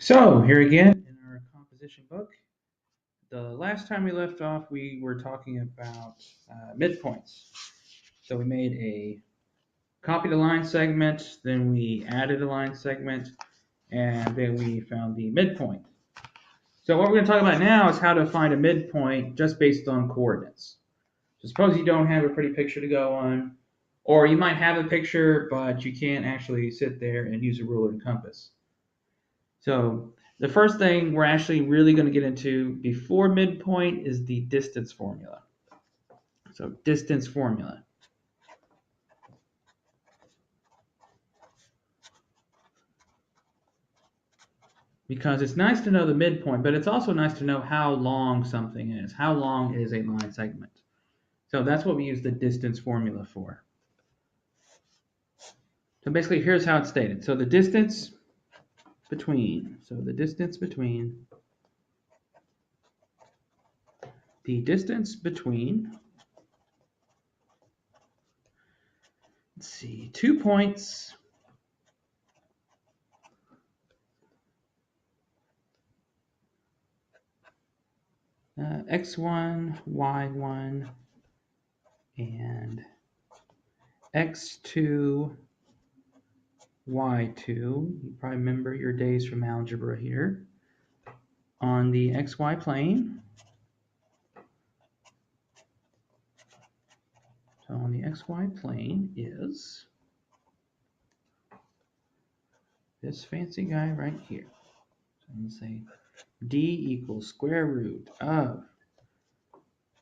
So here again in our composition book, the last time we left off, we were talking about midpoints. So we made a copied a line segment, then we added a line segment, and then we found the midpoint. So what we're going to talk about now is how to find a midpoint just based on coordinates. So suppose you don't have a pretty picture to go on, or you might have a picture, but you can't actually sit there and use a ruler and compass. So the first thing we're actually really going to get into before midpoint is the distance formula. So distance formula. Because it's nice to know the midpoint, but it's also nice to know how long something is. How long is a line segment? So that's what we use the distance formula for. So basically, here's how it's stated. So the distance between let's see, 2 points x1, y1, and x2, y2. You probably remember your days from algebra here. On the xy plane. So on the xy plane is this fancy guy right here. So I'm going to say d equals square root of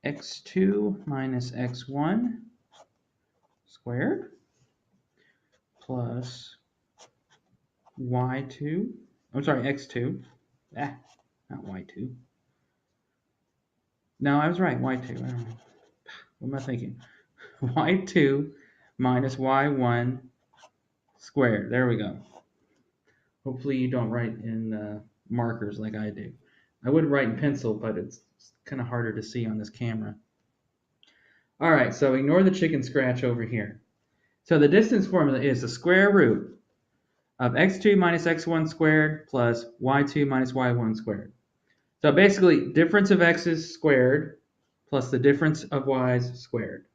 x2 minus x1 squared plus y2, I'm sorry, x2, not y2. No, I was right, y2, I don't know. What am I thinking? y2 minus y1 squared, there we go. Hopefully you don't write in markers like I do. I would write in pencil, but it's kind of harder to see on this camera. All right, so ignore the chicken scratch over here. So the distance formula is the square root of x2 minus x1 squared plus y2 minus y1 squared. So basically, difference of x's squared plus the difference of y's squared.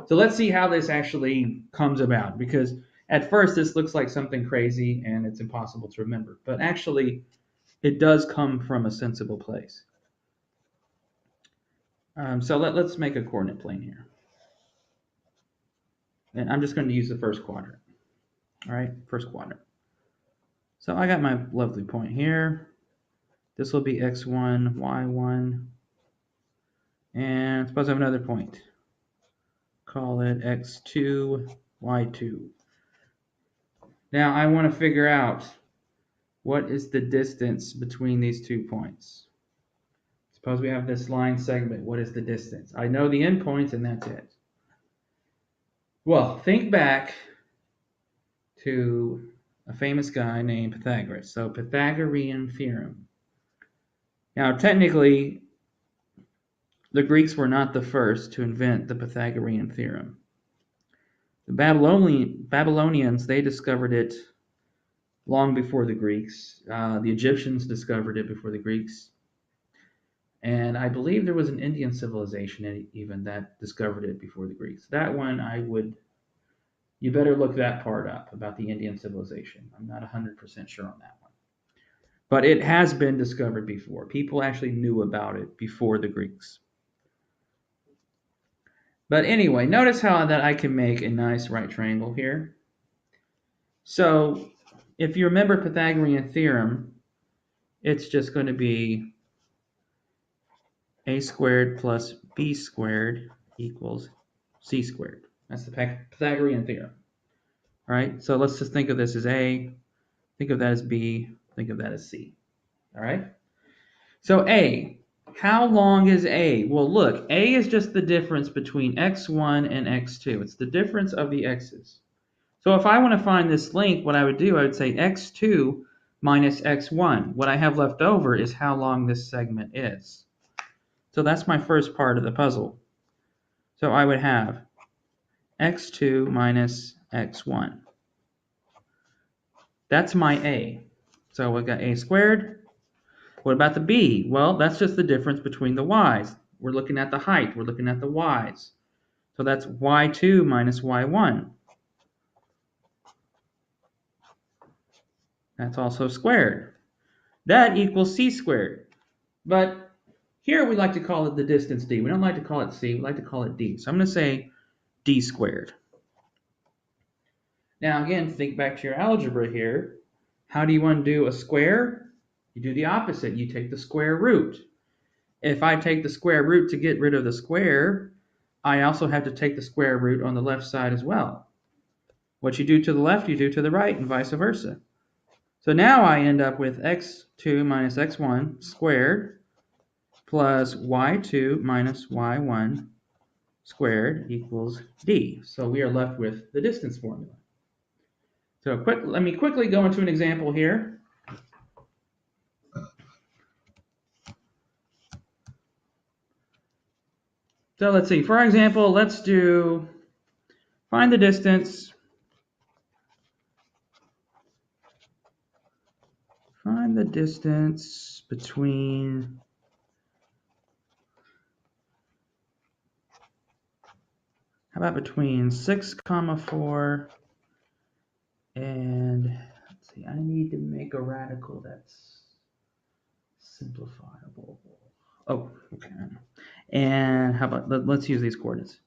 So let's see how this actually comes about, because at first this looks like something crazy and it's impossible to remember, but actually it does come from a sensible place. So let's make a coordinate plane here. And I'm just going to use the first quadrant. All right, first quadrant. So I got my lovely point here. This will be x1, y1. And suppose I have another point. Call it x2, y2. Now I want to figure out what is the distance between these 2 points. Suppose we have this line segment. What is the distance? I know the endpoint, and that's it. Well, think back to a famous guy named Pythagoras. So Pythagorean theorem. Now, technically, the Greeks were not the first to invent the Pythagorean theorem. The Babylonians, they discovered it long before the Greeks. The Egyptians discovered it before the Greeks. And I believe there was an Indian civilization even that discovered it before the Greeks. That one you better look that part up about the Indian civilization. I'm not 100% sure on that one. But it has been discovered before. People actually knew about it before the Greeks. But anyway, notice how that I can make a nice right triangle here. So if you remember Pythagorean theorem, it's just going to be a squared plus b squared equals c squared. That's the Pythagorean theorem. All right, so let's just think of this as a, think of that as b, think of that as c. All right, so a, how long is a? Well, look, a is just the difference between x1 and x2. It's the difference of the x's. So if I want to find this length, what I would do, I would say x2 minus x1. What I have left over is how long this segment is. So that's my first part of the puzzle. So I would have x2 minus x1. That's my a. So we've got a squared. What about the b? Well, that's just the difference between the y's. We're looking at the height. We're looking at the y's. So that's y2 minus y1. That's also squared. That equals c squared. But here we like to call it the distance d. We don't like to call it c. We like to call it d. So I'm going to say d squared. Now again, think back to your algebra here. How do you want to do a square? You do the opposite. You take the square root. If I take the square root to get rid of the square, I also have to take the square root on the left side as well. What you do to the left, you do to the right, and vice versa. So now I end up with x2 minus x1 squared plus y2 minus y1 squared equals d. So we are left with the distance formula. So let me quickly go into an example here. So let's see, for example, let's do find the distance. Find the distance between between 6, 4 and let's see, I need to make a radical that's simplifiable. Oh, okay. And how about let's use these coordinates.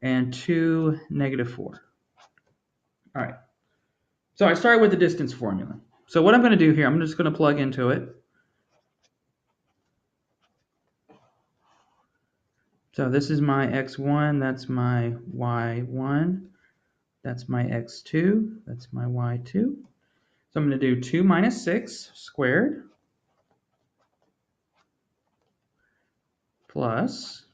And 2, -4. All right. So I started with the distance formula. So what I'm going to do here, I'm just going to plug into it. So this is my x1, that's my y1, that's my x2, that's my y2. So I'm going to do 2 minus 6 squared plus,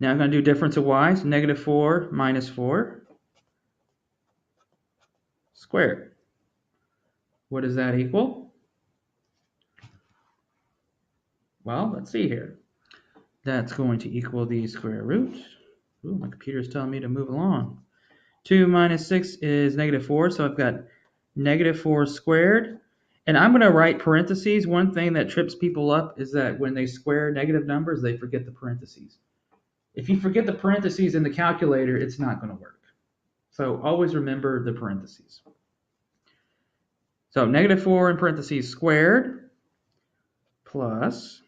now I'm going to do difference of y's, -4 minus 4 squared. What does that equal? Well, let's see here. That's going to equal the square root. Ooh, my computer's telling me to move along. 2 minus 6 is -4, so I've got -4 squared. And I'm going to write parentheses. One thing that trips people up is that when they square negative numbers, they forget the parentheses. If you forget the parentheses in the calculator, it's not going to work. So always remember the parentheses. So -4 in parentheses squared plus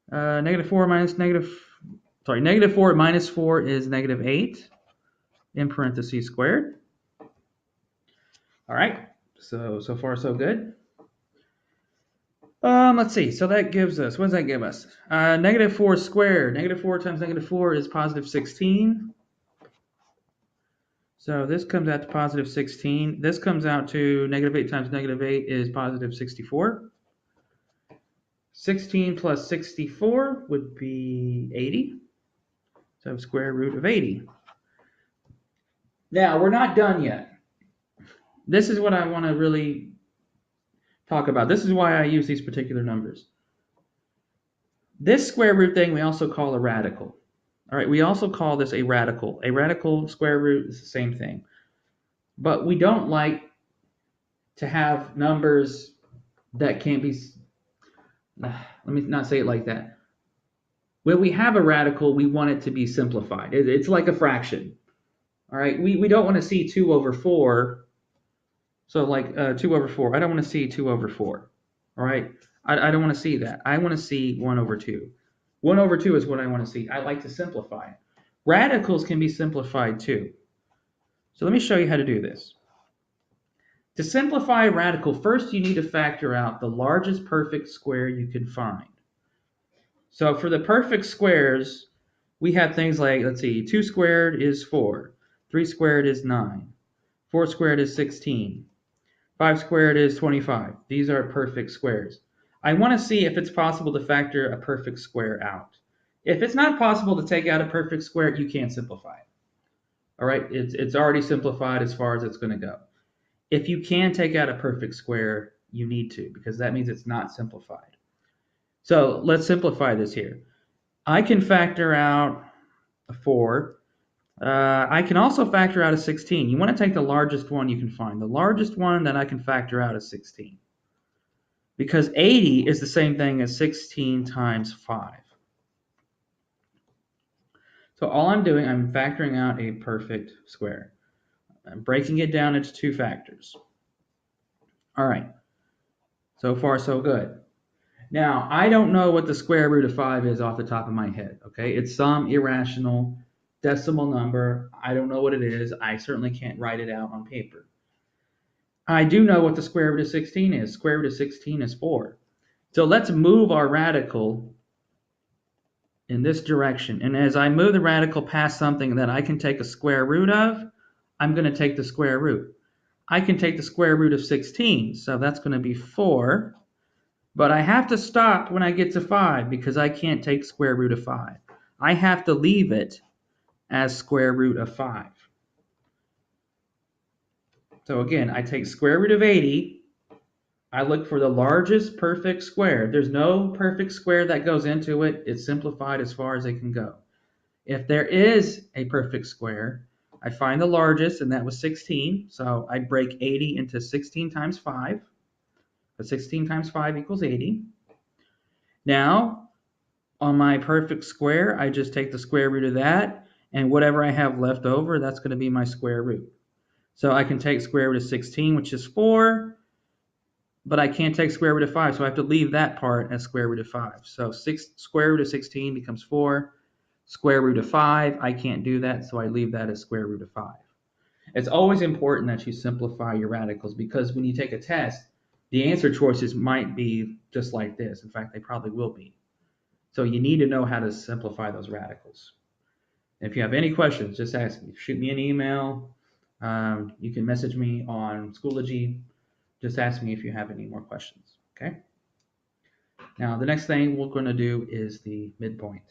-4 minus -4 minus 4 is -8 in parentheses squared. All right, so far so good. Let's see, so that gives us, what does that give us? -4 squared, -4 times -4 is positive 16. So this comes out to positive 16. This comes out to -8 times -8 is positive 64. 16 plus 64 would be 80. So square root of 80. Now, we're not done yet. This is what I want to really talk about. This is why I use these particular numbers. This square root thing we also call a radical. All right, we also call this a radical. A radical square root is the same thing. But we don't like to have numbers that can't be, let me not say it like that. When we have a radical, we want it to be simplified. It's like a fraction. All right, we don't want to see 2 over 4. So like 2 over 4. I don't want to see 2 over 4. All right, I don't want to see that. I want to see 1 over 2. 1 over 2 is what I want to see. I like to simplify it. Radicals can be simplified too. So let me show you how to do this. To simplify a radical, first you need to factor out the largest perfect square you can find. So for the perfect squares, we have things like, let's see, 2 squared is 4, 3 squared is 9, 4 squared is 16, 5 squared is 25. These are perfect squares. I want to see if it's possible to factor a perfect square out. If it's not possible to take out a perfect square, you can't simplify it. All right, it's already simplified as far as it's going to go. If you can take out a perfect square, you need to, because that means it's not simplified. So let's simplify this here. I can factor out a 4. I can also factor out a 16. You want to take the largest one you can find. The largest one that I can factor out is 16. because 80 is the same thing as 16 times 5. So all I'm doing, I'm factoring out a perfect square. I'm breaking it down into two factors. All right, so far so good. Now, I don't know what the square root of 5 is off the top of my head, okay? It's some irrational decimal number. I don't know what it is. I certainly can't write it out on paper. I do know what the square root of 16 is. Square root of 16 is 4. So let's move our radical in this direction. And as I move the radical past something that I can take a square root of, I'm going to take the square root. I can take the square root of 16, so that's going to be 4. But I have to stop when I get to 5 because I can't take square root of 5. I have to leave it as square root of 5. So again, I take square root of 80. I look for the largest perfect square. There's no perfect square that goes into it. It's simplified as far as it can go. If there is a perfect square, I find the largest, and that was 16. So I break 80 into 16 times 5. But 16 times 5 equals 80. Now, on my perfect square, I just take the square root of that, and whatever I have left over, that's going to be my square root. So I can take square root of 16, which is 4, but I can't take square root of 5, so I have to leave that part as square root of 5. So square root of 16 becomes 4. Square root of 5, I can't do that, so I leave that as square root of 5. It's always important that you simplify your radicals because when you take a test, the answer choices might be just like this. In fact, they probably will be. So you need to know how to simplify those radicals. If you have any questions, just ask me. Shoot me an email. You can message me on Schoology. Just ask me if you have any more questions. Okay. Now the next thing we're going to do is the midpoint.